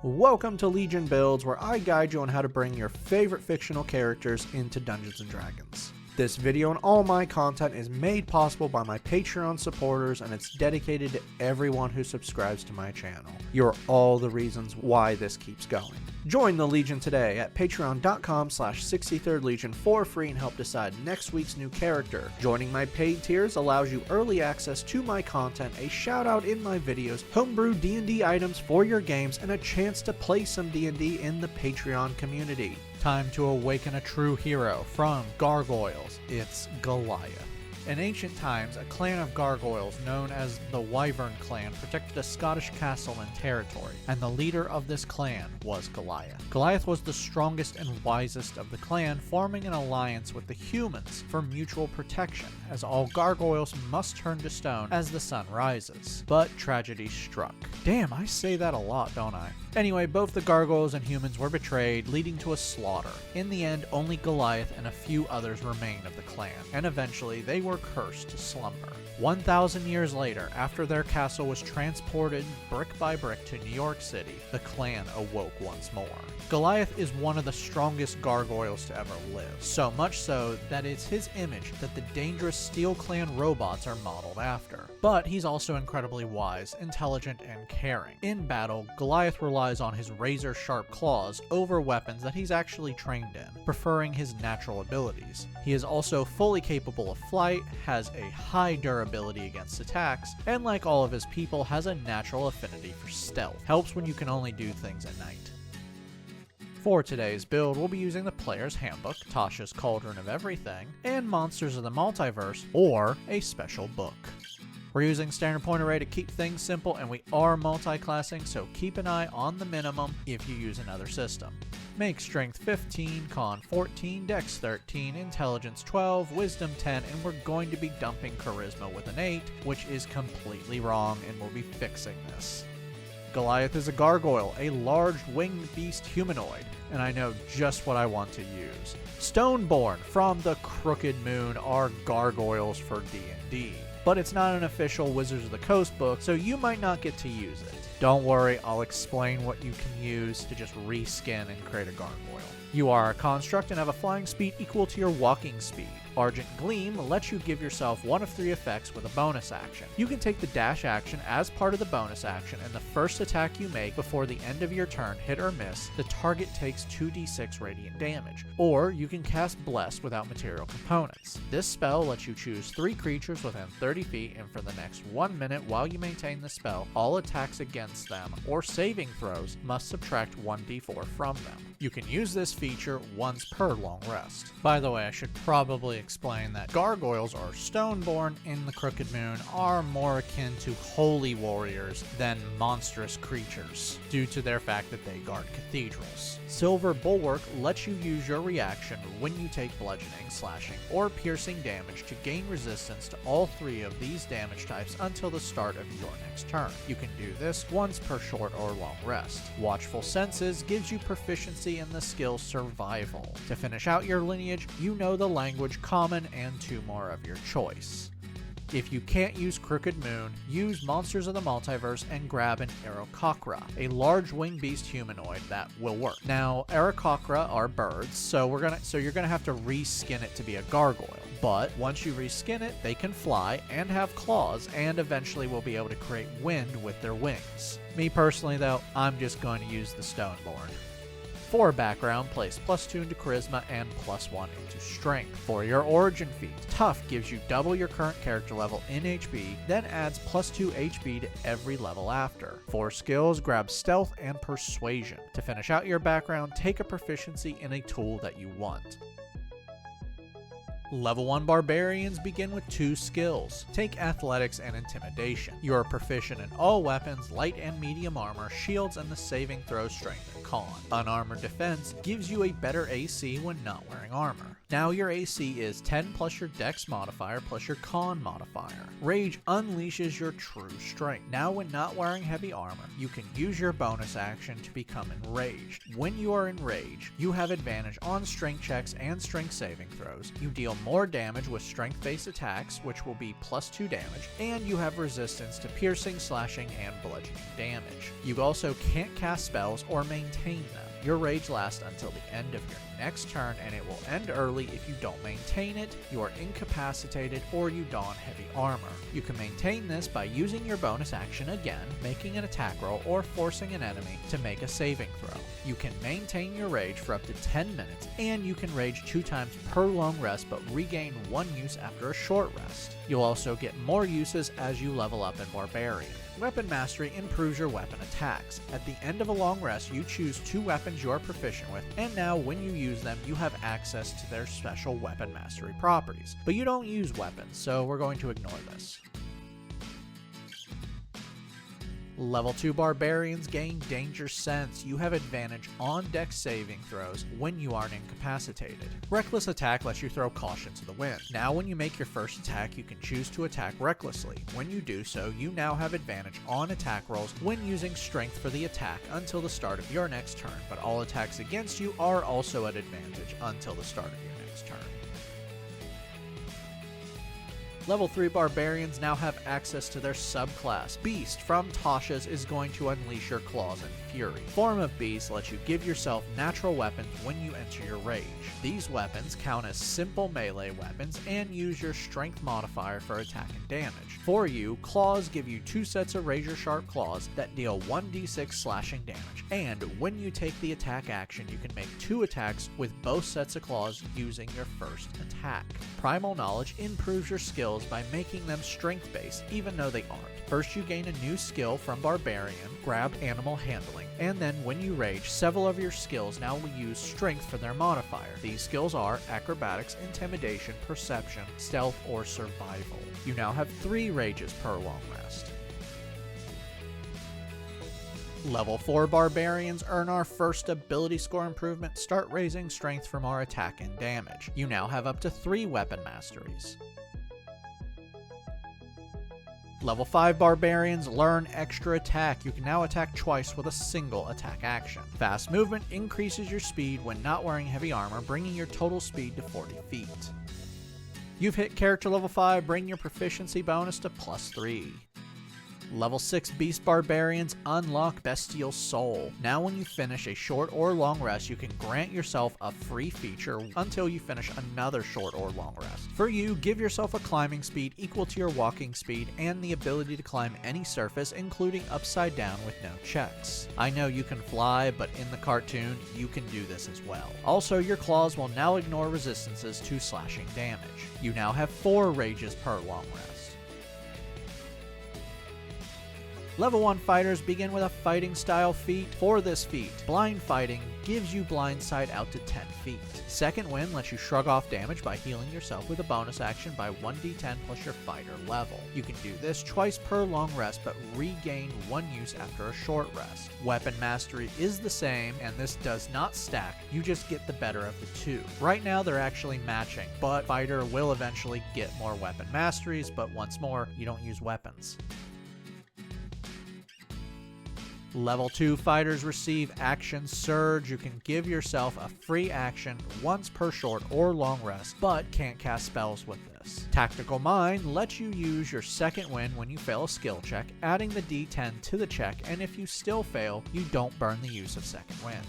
Welcome to Legion Builds, where I guide you on how to bring your favorite fictional characters into Dungeons & Dragons. This video and all my content is made possible by my Patreon supporters, and it's dedicated to everyone who subscribes to my channel. You're all the reasons why this keeps going. Join the Legion today at patreon.com/63rdlegion for free and help decide next week's new character. Joining my paid tiers allows you early access to my content, a shout out in my videos, homebrew D&D items for your games, and a chance to play some D&D in the Patreon community. Time to awaken a true hero from Gargoyles. It's Goliath. In ancient times, a clan of gargoyles known as the Wyvern clan protected a Scottish castle and territory, and the leader of this clan was Goliath. Goliath was the strongest and wisest of the clan, forming an alliance with the humans for mutual protection, as all gargoyles must turn to stone as the sun rises. But tragedy struck. Damn, I say that a lot, don't I? Anyway, both the gargoyles and humans were betrayed, leading to a slaughter. In the end, only Goliath and a few others remained of the clan, and eventually they were cursed to slumber. 1,000 years later, after their castle was transported brick by brick to New York City, the clan awoke once more. Goliath is one of the strongest gargoyles to ever live, so much so that it's his image that the dangerous Steel Clan robots are modeled after. But he's also incredibly wise, intelligent, and caring. In battle, Goliath relies on his razor-sharp claws over weapons that he's actually trained in, preferring his natural abilities. He is also fully capable of flight, has a high durability against attacks, and like all of his people, has a natural affinity for stealth. Helps when you can only do things at night. For today's build, we'll be using the Player's Handbook, Tasha's Cauldron of Everything, and Monsters of the Multiverse, or a special book. We're using standard point array to keep things simple, and we are multi-classing, so keep an eye on the minimum if you use another system. Make Strength 15, Con 14, Dex 13, Intelligence 12, Wisdom 10, and we're going to be dumping Charisma with an 8, which is completely wrong, and we'll be fixing this. Goliath is a gargoyle, a large winged beast humanoid, and I know just what I want to use. Stoneborn from the Crooked Moon are gargoyles for D&D, but it's not an official Wizards of the Coast book, so you might not get to use it. Don't worry, I'll explain what you can use to just reskin and create a gargoyle. You are a construct and have a flying speed equal to your walking speed. Argent Gleam lets you give yourself one of 3 effects with a bonus action. You can take the dash action as part of the bonus action, and the first attack you make before the end of your turn, hit or miss, the target takes 2d6 radiant damage. Or you can cast Bless without material components. This spell lets you choose 3 creatures within 30 feet, and for the next 1 minute while you maintain the spell, all attacks against them or saving throws must subtract 1d4 from them. You can use this feature once per long rest. By the way, I should probably explain that gargoyles, or stoneborn in the Crooked Moon, are more akin to holy warriors than monstrous creatures, due to their fact that they guard cathedrals. Silver Bulwark lets you use your reaction when you take bludgeoning, slashing, or piercing damage to gain resistance to all 3 of these damage types until the start of your next turn. You can do this once per short or long rest. Watchful Senses gives you proficiency in the skill Survival. To finish out your lineage, you know the language Common and 2 more of your choice. If you can't use Crooked Moon, use Monsters of the Multiverse and grab an Aarakocra, a large winged beast humanoid that will work. Now, Aarakocra are birds, so you're gonna have to reskin it to be a gargoyle. But once you reskin it, they can fly and have claws, and eventually will be able to create wind with their wings. Me personally though, I'm just going to use the Stoneborn. For background, place +2 into Charisma and +1 into Strength. For your origin feat, Tough gives you double your current character level in HP, then adds +2 HP to every level after. For skills, grab Stealth and Persuasion. To finish out your background, take a proficiency in a tool that you want. Level 1 Barbarians begin with 2 skills. Take Athletics and Intimidation. You are proficient in all weapons, light and medium armor, shields, and the saving throw Strength and Con. Unarmored Defense gives you a better AC when not wearing armor. Now your AC is 10 plus your Dex modifier plus your Con modifier. Rage unleashes your true strength. Now when not wearing heavy armor, you can use your bonus action to become enraged. When you are enraged, you have advantage on strength checks and strength saving throws. You deal deal more damage with strength-based attacks, which will be +2 damage, and you have resistance to piercing, slashing, and bludgeoning damage. You also can't cast spells or maintain them. Your rage lasts until the end of your next turn, and it will end early if you don't maintain it, you are incapacitated, or you don heavy armor. You can maintain this by using your bonus action again, making an attack roll, or forcing an enemy to make a saving throw. You can maintain your rage for up to 10 minutes, and you can rage 2 times per long rest but regain 1 use after a short rest. You'll also get more uses as you level up in Barbarian. Weapon Mastery improves your weapon attacks. At the end of a long rest, you choose 2 weapons you are proficient with, and now when you use them, you have access to their special Weapon Mastery properties. But you don't use weapons, so we're going to ignore this. Level 2 Barbarians gain Danger Sense. You have advantage on dex saving throws when you aren't incapacitated. Reckless Attack lets you throw caution to the wind. Now when you make your first attack, you can choose to attack recklessly. When you do so, you now have advantage on attack rolls when using strength for the attack until the start of your next turn, but all attacks against you are also at advantage until the start of your next turn. Level 3 Barbarians now have access to their subclass. Beast from Tasha's is going to unleash your claws and fury. Form of Beast lets you give yourself natural weapons when you enter your rage. These weapons count as simple melee weapons and use your strength modifier for attack and damage. For you, claws give you 2 sets of razor sharp claws that deal 1d6 slashing damage, and when you take the attack action, you can make 2 attacks with both sets of claws using your first attack. Primal Knowledge improves your skills by making them strength-based, even though they aren't. First, you gain a new skill from Barbarian, Grab Animal Handling, and then when you rage, several of your skills now will use strength for their modifier. These skills are Acrobatics, Intimidation, Perception, Stealth, or Survival. You now have 3 rages per long rest. Level 4 Barbarians earn our first ability score improvement. Start raising strength from our attack and damage. You now have up to 3 weapon masteries. Level 5 Barbarians learn extra attack. You can now attack twice with a single attack action. Fast movement increases your speed when not wearing heavy armor, bringing your total speed to 40 feet. You've hit character level 5, bring your proficiency bonus to +3. Level 6 Beast Barbarians unlock Bestial Soul. Now when you finish a short or long rest, you can grant yourself a free feature until you finish another short or long rest. For you, give yourself a climbing speed equal to your walking speed and the ability to climb any surface, including upside down with no checks. I know you can fly, but in the cartoon, you can do this as well. Also, your claws will now ignore resistances to slashing damage. You now have 4 rages per long rest. Level 1 fighters begin with a fighting style feat. For this feat, blind fighting gives you blind sight out to 10 feet. Second wind lets you shrug off damage by healing yourself with a bonus action by 1d10 plus your fighter level. You can do this twice per long rest but regain 1 use after a short rest. Weapon mastery is the same and this does not stack, you just get the better of the 2. Right now they're actually matching, but fighter will eventually get more weapon masteries, but once more, you don't use weapons. Level 2 fighters receive Action Surge. You can give yourself a free action once per short or long rest, but can't cast spells with this. Tactical Mind lets you use your second wind when you fail a skill check, adding the d10 to the check, and if you still fail, you don't burn the use of second wind.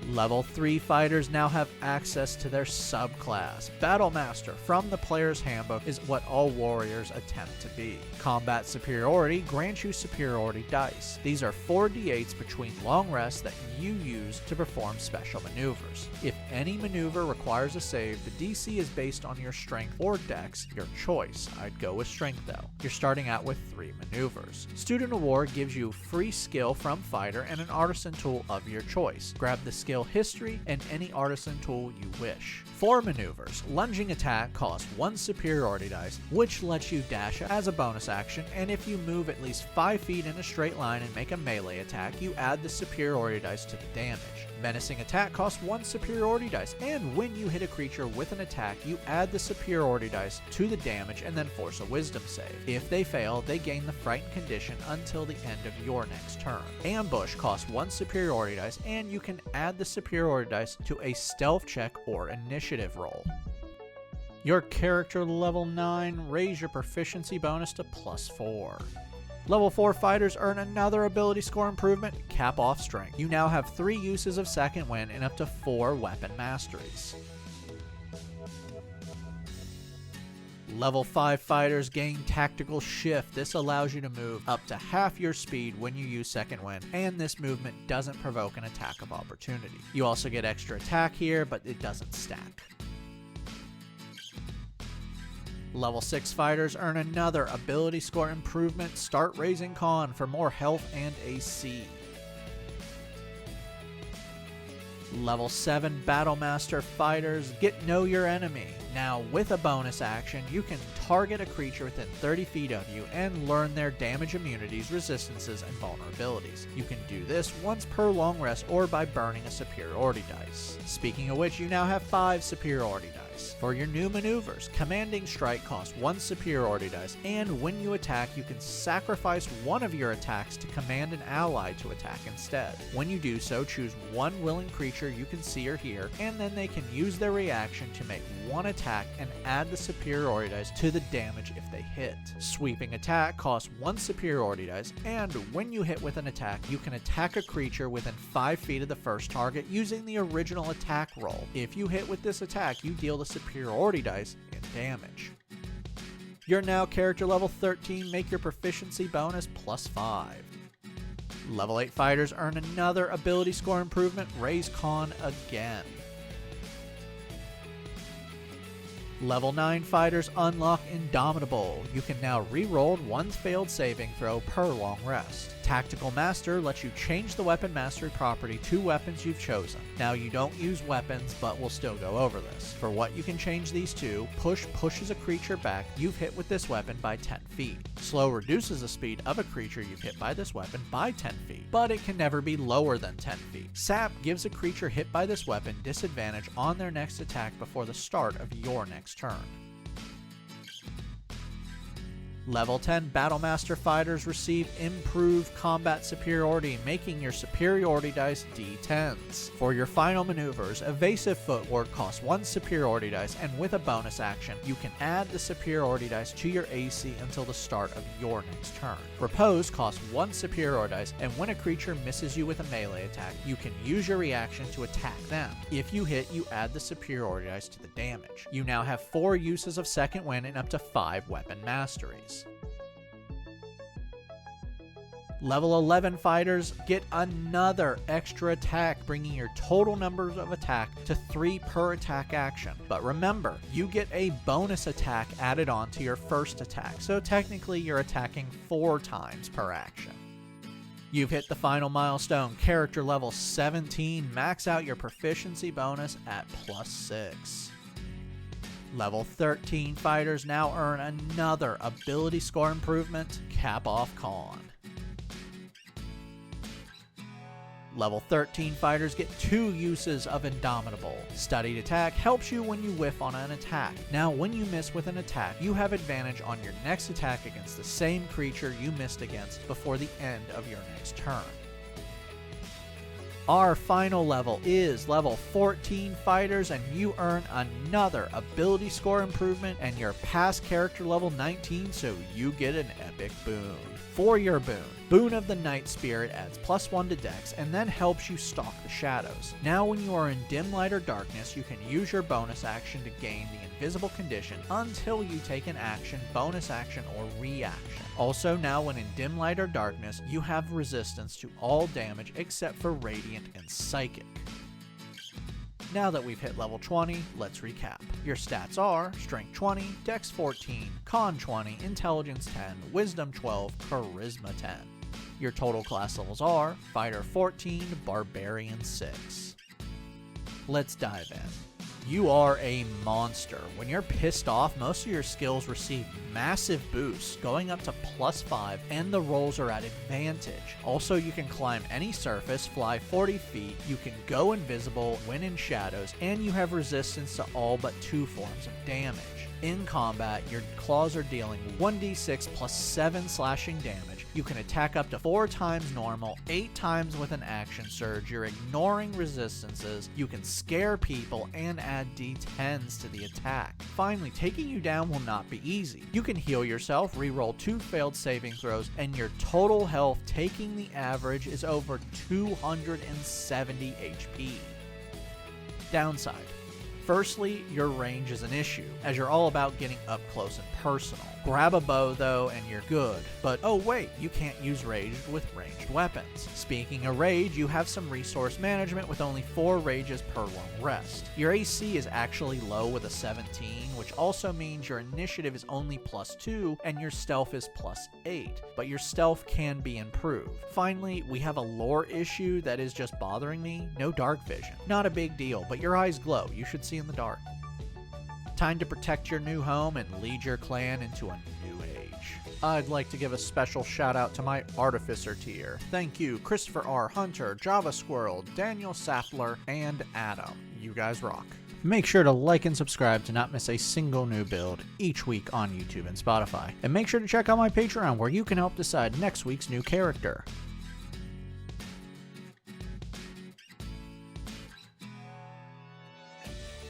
Level 3 fighters now have access to their subclass. Battle Master from the player's handbook is what all warriors attempt to be. Combat Superiority grants you superiority dice. These are 4d8s between long rests that you use to perform special maneuvers. If any maneuver requires a save, the DC is based on your strength or dex, your choice. I'd go with strength though. You're starting out with 3 maneuvers. Student of War gives you free skill from fighter and an artisan tool of your choice. Grab the skill history and any artisan tool you wish. For maneuvers, lunging attack costs 1 superiority dice, which lets you dash as a bonus action, and if you move at least 5 feet in a straight line and make a melee attack, you add the superiority dice to the damage. Menacing attack costs 1 superiority dice, and when you hit a creature with an attack, you add the superiority dice to the damage and then force a wisdom save. If they fail, they gain the frightened condition until the end of your next turn. Ambush costs 1 superiority dice, and you can add the the superiority dice to a stealth check or initiative roll. Your character level 9, raise your proficiency bonus to +4. Level 4 fighters earn another ability score improvement, cap off strength. You now have 3 uses of second wind and up to 4 weapon masteries. Level 5 fighters gain tactical shift. This allows you to move up to half your speed when you use second wind, and this movement doesn't provoke an attack of opportunity. You also get extra attack here, but it doesn't stack. Level 6 fighters earn another ability score improvement, start raising con for more health and AC. Level 7 Battlemaster fighters get know your enemy. Now with a bonus action, you can target a creature within 30 feet of you and learn their damage immunities, resistances, and vulnerabilities. You can do this once per long rest or by burning a superiority dice. Speaking of which, you now have 5 superiority dice. For your new maneuvers, Commanding Strike costs 1 superiority dice, and when you attack, you can sacrifice one of your attacks to command an ally to attack instead. When you do so, choose one willing creature you can see or hear, and then they can use their reaction to make one attack and add the superiority dice to the damage if they hit. Sweeping Attack costs 1 superiority dice, and when you hit with an attack, you can attack a creature within 5 feet of the first target using the original attack roll. If you hit with this attack, you deal the superiority dice in damage. You're now character level 13, make your proficiency bonus +5. Level 8 fighters earn another ability score improvement, raise con again. Level 9 fighters unlock Indomitable. You can now re-roll 1 failed saving throw per long rest. Tactical Master lets you change the weapon mastery property to weapons you've chosen. Now you don't use weapons, but we'll still go over this. For what you can change these to, Push pushes a creature back you've hit with this weapon by 10 feet. Slow reduces the speed of a creature you've hit by this weapon by 10 feet, but it can never be lower than 10 feet. Sap gives a creature hit by this weapon disadvantage on their next attack before the start of your next turn. Level 10 Battlemaster fighters receive improved combat superiority, making your superiority dice D10s. For your final maneuvers, Evasive Footwork costs 1 superiority dice, and with a bonus action, you can add the superiority dice to your AC until the start of your next turn. Repose costs 1 superiority dice, and when a creature misses you with a melee attack, you can use your reaction to attack them. If you hit, you add the superiority dice to the damage. You now have 4 uses of second wind and up to 5 weapon masteries. Level 11 fighters get another extra attack, bringing your total numbers of attack to 3 per attack action. But remember, you get a bonus attack added on to your first attack, so technically you're attacking 4 times per action. You've hit the final milestone, character level 17, max out your proficiency bonus at +6. Level 13 fighters now earn another ability score improvement, Cap Off Con. Level 13 fighters get 2 uses of Indomitable. Studied Attack helps you when you whiff on an attack. Now when you miss with an attack, you have advantage on your next attack against the same creature you missed against before the end of your next turn. Our final level is level 14 fighters, and you earn another ability score improvement, and you're past character level 19, so you get an epic boon. For your boon, Boon of the Night Spirit adds +1 to Dex and then helps you stalk the shadows. Now when you are in dim light or darkness, you can use your bonus action to gain the invisible condition until you take an action, bonus action, or reaction. Also now when in dim light or darkness, you have resistance to all damage except for radiant and psychic. Now that we've hit level 20, let's recap. Your stats are Strength 20, Dex 14, Con 20, Intelligence 10, Wisdom 12, Charisma 10. Your total class levels are Fighter 14, Barbarian 6. Let's dive in. You are a monster. When you're pissed off, most of your skills receive massive boosts, going up to +5, and the rolls are at advantage. Also, you can climb any surface, fly 40 feet, you can go invisible when in shadows, and you have resistance to all but 2 forms of damage. In combat, your claws are dealing 1d6 +7 slashing damage, You can attack up to 4 times normal, 8 times with an action surge, you're ignoring resistances, you can scare people, and add d10s to the attack. Finally, taking you down will not be easy. You can heal yourself, reroll 2 failed saving throws, and your total health, taking the average, is over 270 HP. Downside. Firstly, your range is an issue, as you're all about getting up close and personal. Grab a bow though and you're good, but oh wait, you can't use raged with ranged weapons. Speaking of rage, you have some resource management with only 4 rages per long rest. Your AC is actually low with a 17, which also means your initiative is only +2 and your stealth is +8, but your stealth can be improved. Finally, we have a lore issue that is just bothering me, no dark vision. Not a big deal, but your eyes glow, you should see in the dark. Time to protect your new home and lead your clan into a new age. I'd like to give a special shout out to my Artificer tier. Thank you, Christopher R. Hunter, Java Squirrel, Daniel Sattler, and Adam. You guys rock. Make sure to like and subscribe to not miss a single new build each week on YouTube and Spotify. And make sure to check out my Patreon where you can help decide next week's new character.